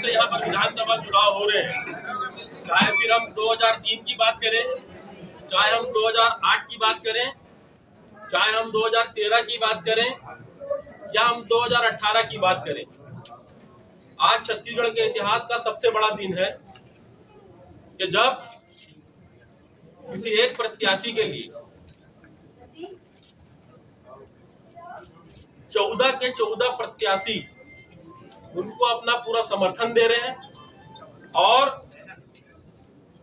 से यहाँ पर विधानसभा चुनाव हो रहे हैं, चाहे फिर हम 2003 की बात करें, चाहे हम 2008 की बात करें, चाहे हम 2013 की बात करें या हम 2018 की बात करें। आज छत्तीसगढ़ के इतिहास का सबसे बड़ा दिन है कि जब किसी एक प्रत्याशी के लिए 14 के 14 प्रत्याशी उनको अपना पूरा समर्थन दे रहे हैं और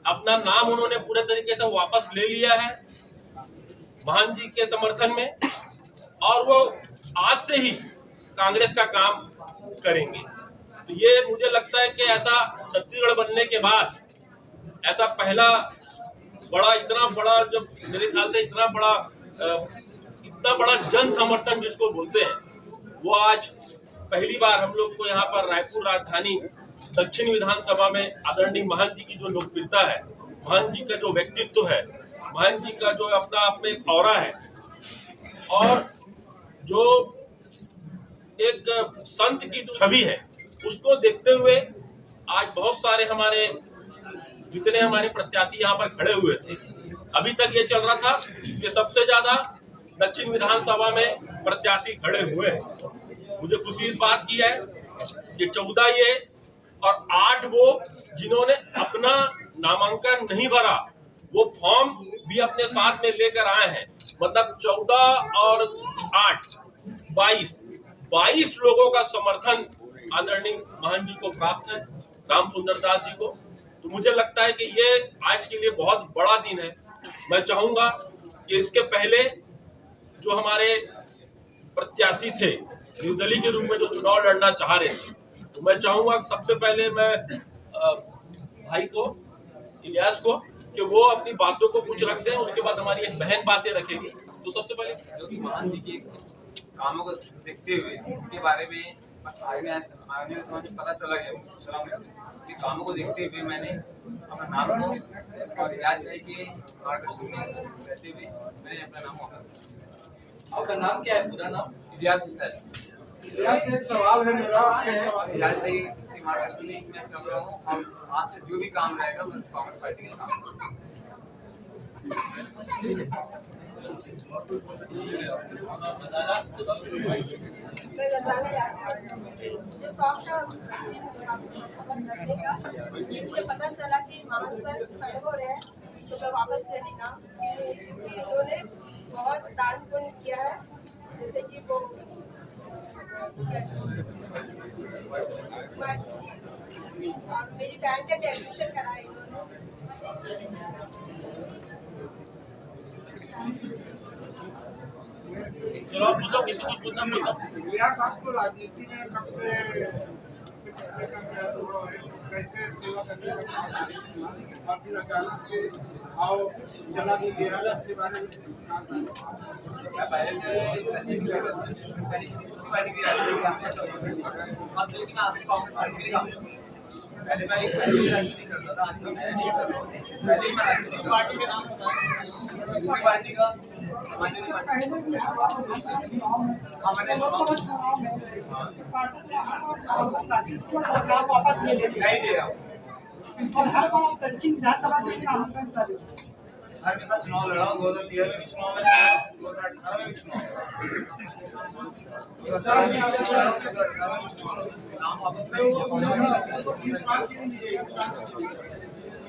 अपना नाम उन्होंने पूरे तरीके से वापस ले लिया है महान जी के समर्थन में, और वो आज से ही कांग्रेस का काम करेंगे। तो ये मुझे लगता है कि ऐसा छत्तीसगढ़ बनने के बाद ऐसा पहला बड़ा, इतना बड़ा, जब मेरे ख्याल से इतना बड़ा जन समर्थन जिसको बोलते हैं, वो आज पहली बार हम लोग को यहाँ पर रायपुर राजधानी दक्षिण विधानसभा में आदरणीय महान जी की जो लोकप्रियता है, महान जी का जो व्यक्तित्व है, महान जी का जो अपना आप में एक ऑरा है और जो एक संत की जो छवि है, उसको देखते हुए आज बहुत सारे हमारे जितने हमारे प्रत्याशी यहाँ पर खड़े हुए थे, अभी तक ये चल रहा था कि सबसे ज्यादा दक्षिण विधानसभा में प्रत्याशी खड़े हुए हैं। मुझे खुशी इस बात की है कि 14 ये और 8 वो जिन्होंने अपना नामांकन नहीं भरा, वो फॉर्म भी अपने साथ में लेकर आए हैं। मतलब 14 और 8 22 लोगों का समर्थन आदरणीय महान जी को प्राप्त है, राम सुंदर दास जी को। तो मुझे लगता है कि ये आज के लिए बहुत बड़ा दिन है। मैं चाहूंगा कि इसके पहले जो हमारे प्रत्याशी थे निर्दलीय के रूप में जो चुनाव लड़ना चाह रहे थे, तो मैं चाहूंगा सबसे पहले मैं भाई को, इलियास को, कि वो अपनी बातों को कुछ रख दें, उसके बाद हमारी एक बहन बातें रखेगी। तो सबसे पहले जो कि महान जी के कामों को देखते हुए उनके बारे में आने में समझ पता चला गया कि कामों को देखते हुए मैंने अपना नाम को याद करके मार्गदर्शन में रहते हुए मैंने अपना नाम वापस किया। आपका नाम क्या है? पूरा नाम? इलियास हुसैन। इलियास, एक सवाल है मेरा। इलियास भाई के मार्गदर्शन में मैं चल रहा हूँ और आज से जो भी काम रहेगा मैं कांग्रेस पार्टी का काम करूँगा। मुझे पता चला कि महान सर खड़े हो रहे हैं, तो मैं वापस लेने का उन्होंने बहुत दान पुण्य किया है, जैसे कि वो मेरी बहन का भी एडमिशन कराया इलियास, आपको राजनीति में कब से कैसे सेवा करने का और फिर अचानक से आओ चला भी गया, इसके बारे में मैं पहले से पहले किसी पार्टी की राजनीति अब लेकिन आज से कांग्रेस पार्टी के लिए काम पहले मैं एक राजनीति करता था, आज मैं नहीं कर रहा हूँ। पहले मैं राजनीतिक पार्टी के नाम होता पार्टी का हर के साथ चुनाव लड़ा हूँ। 2013 में भी चुनाव में, 2018 में भी चुनाव नाम वापस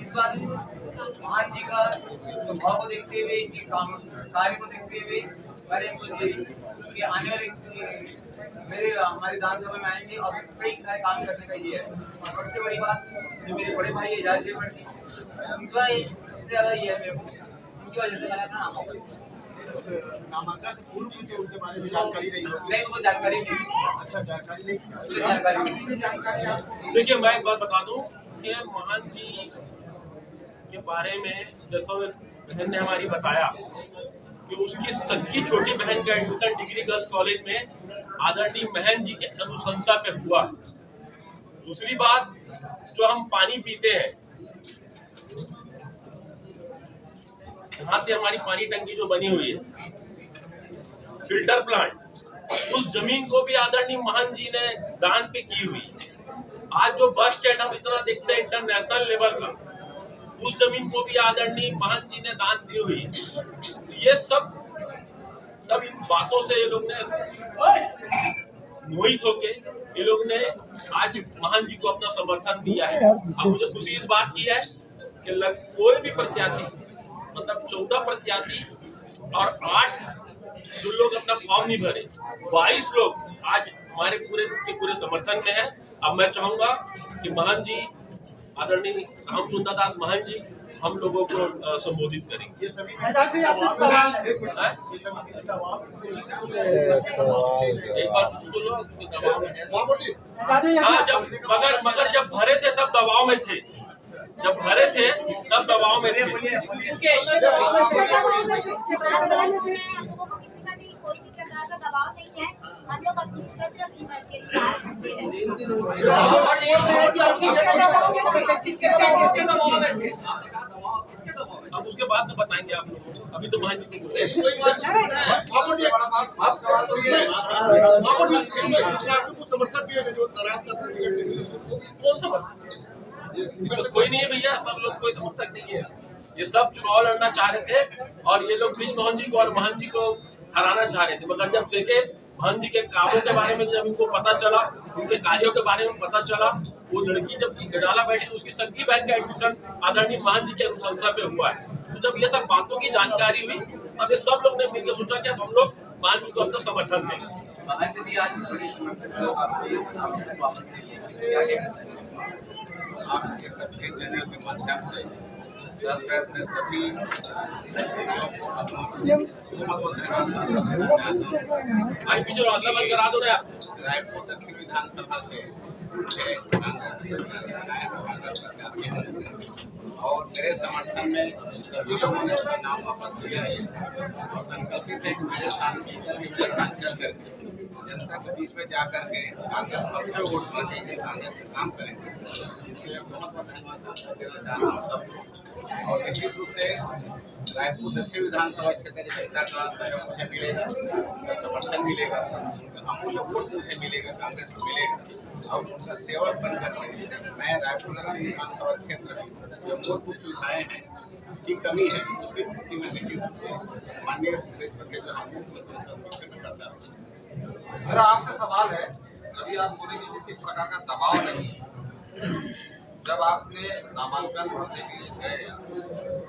इस बार महान जी का स्वभाव को देखते हुए, कार्य को देखते हुए मैंने मुझे आने वाले मेरे हमारे विधानसभा में आएंगे और कई सारे काम करने का ये है। और सबसे बड़ी बात जो मेरे बड़े भाई एजाज जी उनका सबसे ज्यादा ये है, मेरे को उनकी वजह से मैंने अपना नाम वापस किया। नामांकन से पूर्व भी तो उनके बारे में जानकारी रही होगी। नहीं, उनको जानकारी नहीं। अच्छा, जानकारी नहीं। जानकारी आपको देखिए, मैं एक बात बता दूं कि महान जी के बारे में जैसा बहन ने हमारी बताया कि उसकी सच्ची छोटी बहन का एडमिशन डिग्री गर्ल्स कॉलेज में आदरणीय महन जी के अनुशंसा पे हुआ। दूसरी बात, जो हम पानी पीते हैं, यहाँ से हमारी पानी टंकी जो बनी हुई है, फिल्टर प्लांट, उस जमीन को भी आदरणीय महान जी ने दान पे की हुई। आज जो बस स्टैंड हम इतना देखते हैं इंटरनेशनल लेवल का, उस जमीन को भी आदरणीय महंत जी ने दान दी हुई है। ये सब इन बातों से ये लोग ने मोहित होके ये लोग ने आज महंत जी को अपना समर्थन दिया है। अब मुझे खुशी इस बात की है कि कोई भी प्रत्याशी, मतलब 14 प्रत्याशी और 8 जो लोग अपना फॉर्म नहीं भरे, 22 लोग आज हमारे पूरे समर्थन में है। अब मैं चाहूंगा कि महंत जी, आदरणीय रामसुंदर दास महंत जी हम लोगों को संबोधित करेंगे। एक बार सुनो, दबाव में है। हाँ, मगर जब भरे थे तब दबाव में थे, जब भरे थे तब दबाव में थे। कोई भी प्रकार का दबाव नहीं है, हम लोग अपनी इच्छा से अपनी मर्जी अब उसके बाद तो बताएंगे आप लोगों को, अभी तो महंत जी कौन समर्थक? कोई नहीं है भैया, सब लोग कोई समर्थक नहीं है। ये सब चुनाव लड़ना चाह रहे थे और ये लोग भी मोहन जी को और महंत जी को हराना चाह रहे थे, मगर जब देखे महंत जी के कामों के बारे में, जब इनको पता चला, उनके कार्यों के बारे में पता चला, वो लड़की जब गडाला बैठी, उसकी सगी बहन का एडमिशन आदरणीय महंत जी के अनुशंसा पे हुआ है। तो जब ये सब बातों की जानकारी हुई, तब ये सब लोग ने मिलकर सोचा कि हम लोग महंत जी को अपना समर्थन देंगे। महंत जी आज बड़ी वापस आपके सभी चैनल के माध्यम से सभी भाई पीछे अदला बंद करा दो ना यार। रायपुर दक्षिण विधानसभा से और मेरे समर्थन में सभी लोगों ने अपना नाम वापस लिया है और संकल्पित है कि मेरे सामने चल करके जनता के बीच में जाकर के कांग्रेस पक्ष में वोट मांगेंगे, कांग्रेस के काम करेंगे। इसलिए बहुत बहुत धन्यवाद देना चाह रहा हूँ सबको। और निश्चित रूप से रायपुर दक्षिण विधानसभा क्षेत्र की जनता का सहयोग मुझे मिलेगा, उनका समर्थन मिलेगा, अमूल्य वोट मुझे मिलेगा, कांग्रेस को मिलेगा और उनका सेवक बनकर मैं रायपुर दक्षिण विधानसभा क्षेत्र में जो मूलभूत सुविधाएं हैं की कमी है उसकी पूर्ति में निश्चित रूप से माननीय मुख्यमंत्री जो हम मुख्यमंत्री में करता हूँ। मेरा आपसे सवाल है, अभी आप बोले कि किसी प्रकार का दबाव नहीं है, जब आपने नामांकन भरने के लिए गए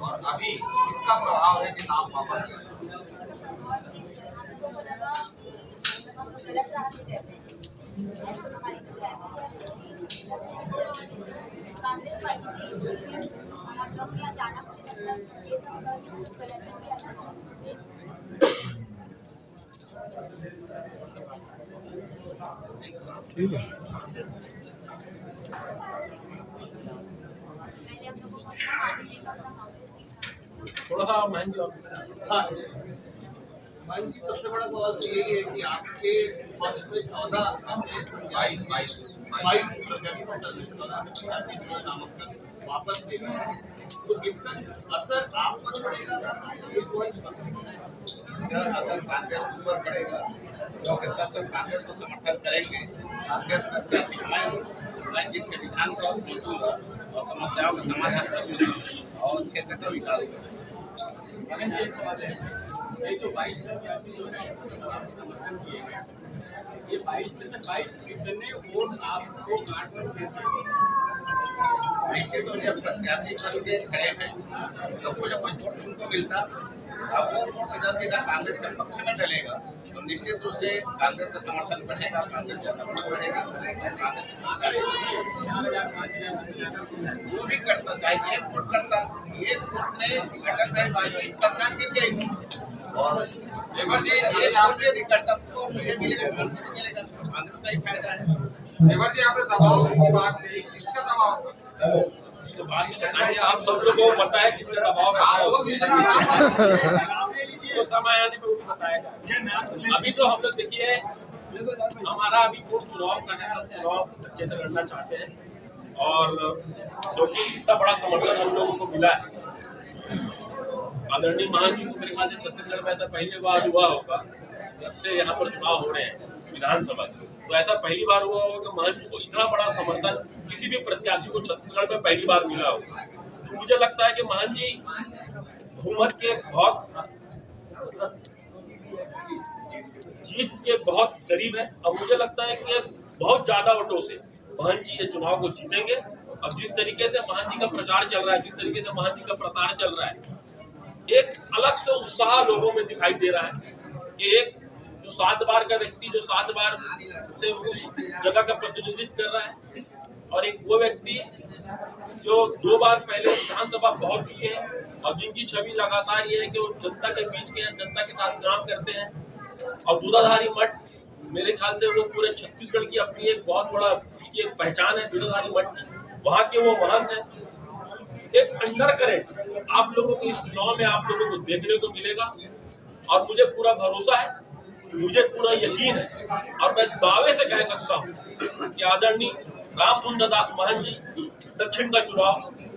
और अभी इसका प्रभाव है कि नाम वापस ले कांग्रेस पार्टी हम लोग ने अचानक से ठीक है। थोड़ा सा महंगी भाई जी, सबसे बड़ा सवाल तो यही है कि आपके पक्ष में 14 नामांकन वापस ले गए, तो इसका असर आप पर पड़ेगा? इसका असर कांग्रेस के ऊपर पड़ेगा क्योंकि सब कांग्रेस को समर्थन करेंगे। कांग्रेस प्रत्याशी मैं जिनके विधानसभा पहुंचूंगा और समस्याओं का समाधान करूंगा और क्षेत्र का विकास करूंगा। ये जो 22 प्रत्याशी जो समर्थन किए गए, ये 22 में से 22 कितने वोट आपको काट सकते थे? निश्चित रूप से प्रत्याशी बन के खड़े हैं तो कोई ना कोई वोट उनको मिलता, अब वो वोट सीधा कांग्रेस के पक्ष में डलेगा तो निश्चित रूप से कांग्रेस का समर्थन बढ़ेगा, कांग्रेस का वोट बढ़ेगा, कांग्रेस जो भी करता, चाहे एक वोट करता, एक वोट में अटक गए, वाजपेयी सरकार गिर गई और एक वोट यदि करता तो मुझे मिलेगा, कांग्रेस को मिलेगा, कांग्रेस का ही फायदा है। जी, आपने दबाव की बात नहीं, किसका दबाव? तो बात बताइए, आप सब लोगों को पता है किसका दबाव है, तो समय आने पे उनको बताएगा। अभी तो हम लोग देखिए, हमारा अभी पूर्ण चुनाव का है, चुनाव अच्छे से लड़ना चाहते हैं और क्योंकि इतना बड़ा समर्थन हम लोगों को मिला है, आदरणीय महंत जी को मेरे ख्याल से छत्तीसगढ़ में ऐसा पहली बार हुआ होगा जब से यहाँ पर चुनाव हो रहे हैं विधानसभा के। तो ऐसा पहली बार हुआ होगा कि महंत जी को इतना बड़ा समर्थन किसी भी प्रत्याशी को छत्तीसगढ़ में पहली बार मिला होगा। तो मुझे लगता है कि महंत जी बहुमत के बहुत मतलब जीत के बहुत करीब है और मुझे लगता है कि बहुत ज्यादा वोटों से महंत जी ये चुनाव को जीतेंगे। और जिस तरीके से महंत जी का प्रचार चल रहा है, जिस तरीके से महंत जी का प्रसार चल रहा है, एक अलग से उत्साह लोगों में दिखाई दे रहा है कि एक जो 7 बार का व्यक्ति जो 7 बार से उस जगह का प्रतिनिधित्व कर रहा है और एक वो व्यक्ति जो 2 बार पहले विधानसभा पहुंच चुके हैं और जिनकी छवि लगातार ये है कि वो जनता के बीच के हैं, जनता के साथ काम करते हैं। और दूधाधारी मठ मेरे ख्याल से वो पूरे छत्तीसगढ़ की अपनी एक बहुत बड़ा उसकी एक पहचान है दूधाधारी मठ की, वहाँ के वो महंत है। एक अंडर करेंट आप लोगों को इस चुनाव में आप लोगों को देखने को मिलेगा और मुझे पूरा भरोसा है, मुझे पूरा यकीन है और मैं दावे से कह सकता हूँ कि आदरणीय रामसुंदर दास महंत जी दक्षिण का चुनाव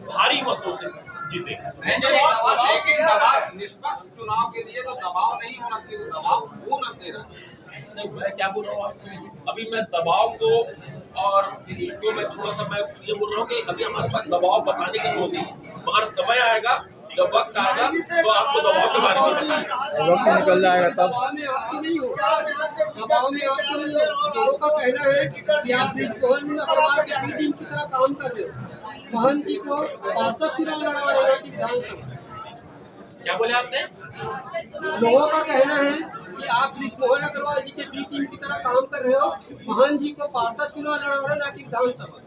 भारी मतों से जीते। लेकिन दबाव निष्पक्ष चुनाव के लिए तो दबाव नहीं होना चाहिए, दबाव होना चाहिए। नहीं, मैं क्या बोल रहा हूँ आपको, अभी मैं दबाव को और इसको मैं थोड़ा सा मैं ये बोल रहा हूँ कि अभी हमारे पास दबाव बताने की जरूरत नहीं, मगर समय आएगा जब वक्त आएगा तो आपको दबाव के बारे में बताएंगे। वक्त निकल जाएगा तब। दबाव में आपको लोगों का कहना है कि आप मोहन अग्रवाल के बी टीम की तरह काम कर रहे हो। महंत जी को 65 चुनाव लड़वा रहे हैं विधानसभा। क्या बोले आपने? लोगों का कहना है कि आप मोहन अग्रवाल जी के बी टीम की तरह काम कर रहे हो, महंत जी को 65 चुनाव लड़वा रहे हैं ना कि विधानसभा।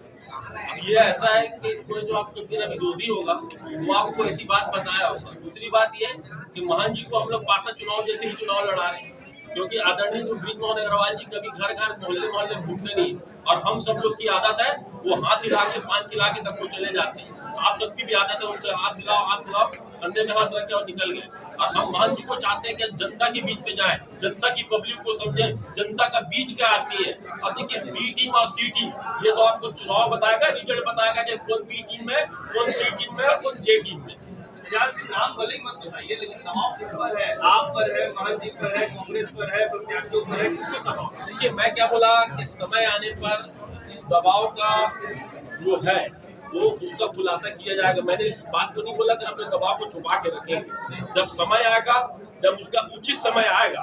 ये ऐसा है कि कोई जो आपके फिर विरोधी होगा वो आपको ऐसी बात बताया होगा। दूसरी बात ये है कि महंत जी को हम लोग पार्षद चुनाव जैसे ही चुनाव लड़ा रहे हैं, क्योंकि आदरणीय जो ब्रिजमोहन अग्रवाल जी कभी घर घर मोहल्ले मोहल्ले घूमते नहीं और हम सब लोग की आदत है वो हाथ हिला के पान खिला के सबको चले जाते हैं। आप सबकी भी आदत है उनसे हाथ मिलाओ कंधे में हाथ रखे और निकल गए। और हम महंत जी को चाहते हैं कि जनता के बीच में जाए, जनता की पब्लिक को समझे, जनता का बीच का आदमी है। और देखिए बी टीम और सी टीम ये तो आपको चुनाव बताएगा, रिजल्ट बताएगा कि कौन बी टीम में, कौन सी टीम में और कौन जे टीम में। नाम भले ही मत बताइए, लेकिन दबाव किस पर है? आप पर है, महंत जी पर है, कांग्रेस पर है, प्रत्याशियों पर है, किस पर दबाव? देखिए मैं क्या बोला कि समय आने पर इस दबाव का जो है वो उसका खुलासा किया जाएगा। मैंने इस बात को नहीं बोला कि हम लोग दबाव को छुपा के रखेंगे। जब समय आएगा, जब उसका उचित समय आएगा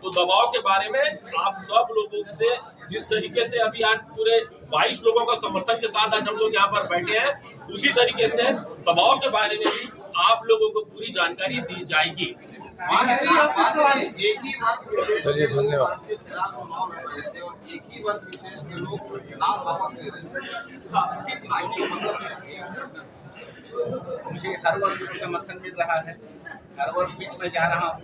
तो दबाव के बारे में आप सब लोगों से जिस तरीके से अभी आज पूरे 22 लोगों का समर्थन के साथ आज हम लोग यहाँ पर बैठे हैं, उसी तरीके से दबाव के बारे में भी आप लोगों को पूरी जानकारी दी जाएगी। एक ही वर्ग चलिए धन्यवाद। एक ही वर्ग विशेष के लोग नाम वापस ले रहे हैं। मुझे हर वर्ग को समर्थन मिल रहा है, हर वर्ग बीच में जा रहा हूँ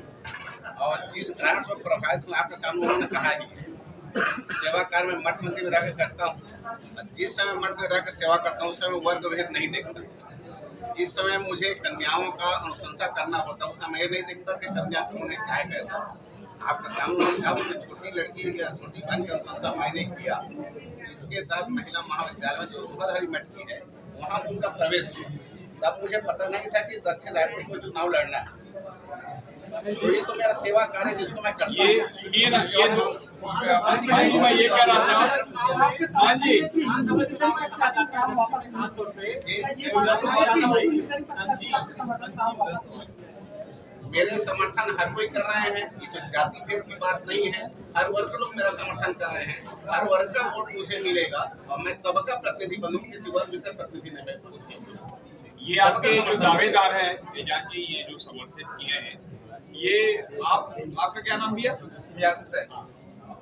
और जिस कारण से प्रभावित हूँ आपके सामने उन्होंने कहा ही सेवा कार्य में मठ मंदिर में रहकर करता हूँ। जिस समय मठ में रहकर सेवा करता हूँ उस समय वर्ग भेद नहीं देखता। जिस समय मुझे कन्याओं का अनुशंसा करना होता है उस समय ये नहीं देखता कि कन्या कौन है, क्या है, कैसा। आपके सामने कहा मुझे छोटी लड़की या छोटी बहन की अनुशंसा मैंने किया, जिसके तहत महिला महाविद्यालय में जो दूधाधारी मठ की है वहाँ उनका प्रवेश हुआ। तब मुझे पता नहीं था कि दक्षिण रायपुर में चुनाव लड़ना है। तो ये तो मेरा सेवा कार्य जिसको मैं करता हूँ। ये मैं ये कह रहा था हाँ जी, मेरे समर्थन हर कोई कर रहे हैं, इस जाति भेद की बात नहीं है। हर वर्ग के लोग मेरा समर्थन कर रहे हैं, हर वर्ग का वोट मुझे मिलेगा और मैं सबका प्रतिनिधि बनूंगा, किसी वर्ग से प्रतिनिधि नहीं। ये आपके जो दावेदार हैं एजाज जी, ये जो समर्थित किए हैं, ये आपका क्या नाम दिया?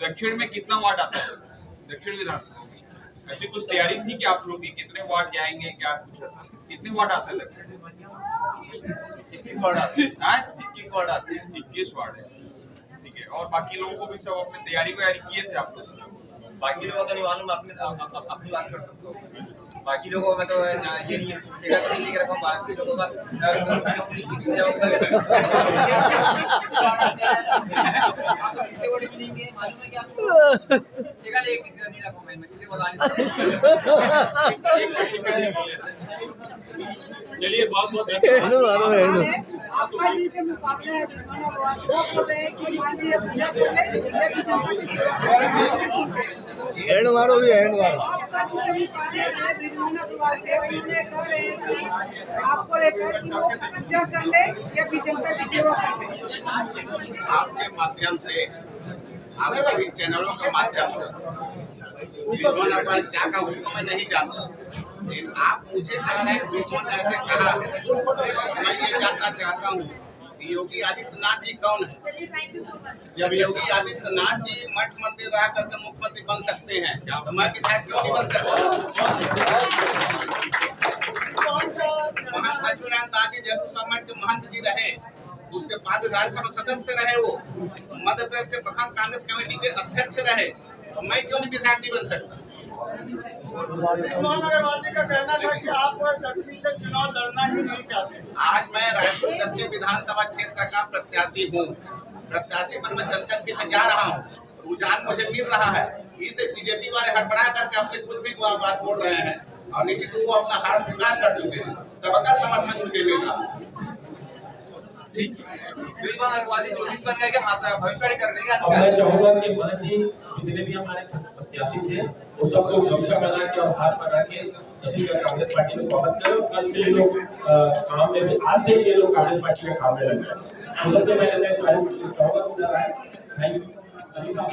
दक्षिण में कितना वार्ड आता है? दक्षिण विधानसभा में ऐसी कुछ तैयारी थी कि आप लोग कितने वार्ड जाएंगे, क्या कुछ ऐसा? कितने वार्ड आते हैं दक्षिण? 21 वार्ड आते हैं। 21 वार्ड आते हैं। 21 वार्ड है, ठीक है। और बाकी लोगों को भी सब अपनी तैयारी किए थे आप लोग? बाकी लोगों का नहीं मालूम, अपनी बात कर सकते हो। बाकी लोगों को मैं तो ये नहीं तो नहीं लेके रखा हूँ। बाकी लोगों का चलिए बहुत बहुत धन्यवाद। आपका जिनसे मुकाबला है विद्वान और वास, वो बोल रहे हैं कि मान जी पूजा कर ले या फिर जनता की सेवा कर ले, कैसे चुनते हैं? एंड मारो भी एंड मारो। आपका जिनसे मुकाबला है विद्वान और वास है, उन्होंने कह रहे हैं कि आपको लेकर कि वो पूजा कर ले या फिर जनता की सेवा कर ले। आपके माध्यम से, आप सभी चैनलों के माध्यम से विद्वान अखबार क्या का उसको मैं नहीं जानता, लेकिन आप मुझे कह रहे हैं विद्वान ऐसे कहा, मैं ये जानना चाहता हूँ कि योगी आदित्यनाथ जी कौन है? जब योगी आदित्यनाथ जी मठ मंदिर रह करके मुख्यमंत्री बन सकते हैं तो मैं विधायक क्यों नहीं बन सकता? महंत लक्ष्मीनारायण दास जी जदू मठ के महंत जी रहे, उसके बाद राज्यसभा सदस्य रहे, वो मध्य प्रदेश के प्रथम कांग्रेस कमेटी के अध्यक्ष रहे, तो मैं क्यों नहीं विधायक नहीं बन सकता? अग्रवाल जी का कहना था कि आप दक्षिण से चुनाव लड़ना ही नहीं चाहते। आज मैं रायपुर दक्षिण विधानसभा क्षेत्र का प्रत्याशी हूँ, प्रत्याशी बन मैं जनता के बीच जा रहा हूँ, रुझान मुझे मिल रहा है। इसे बीजेपी वाले हड़बड़ा करके अपने खुद भी बात बोल रहे हैं और निश्चित रूप वो अपना हार स्वीकार कर चुके हैं, सबका समर्थन मुझे मिल रहा है। विद्वान अग्रवाल जी ज्योतिष बन गए कि भविष्यवाणी करने के अब मैं चाहूंगा कि महंत जी जितने भी हमारे प्रत्याशी थे वो सब लोग गमछा बना के और हार बना के सभी का कांग्रेस पार्टी में स्वागत करें और कल से ये लोग काम में भी, आज से ये लोग कांग्रेस पार्टी में काम में लग गए। तो सबसे पहले मैं चाहूंगा थैंक यू अली साहब।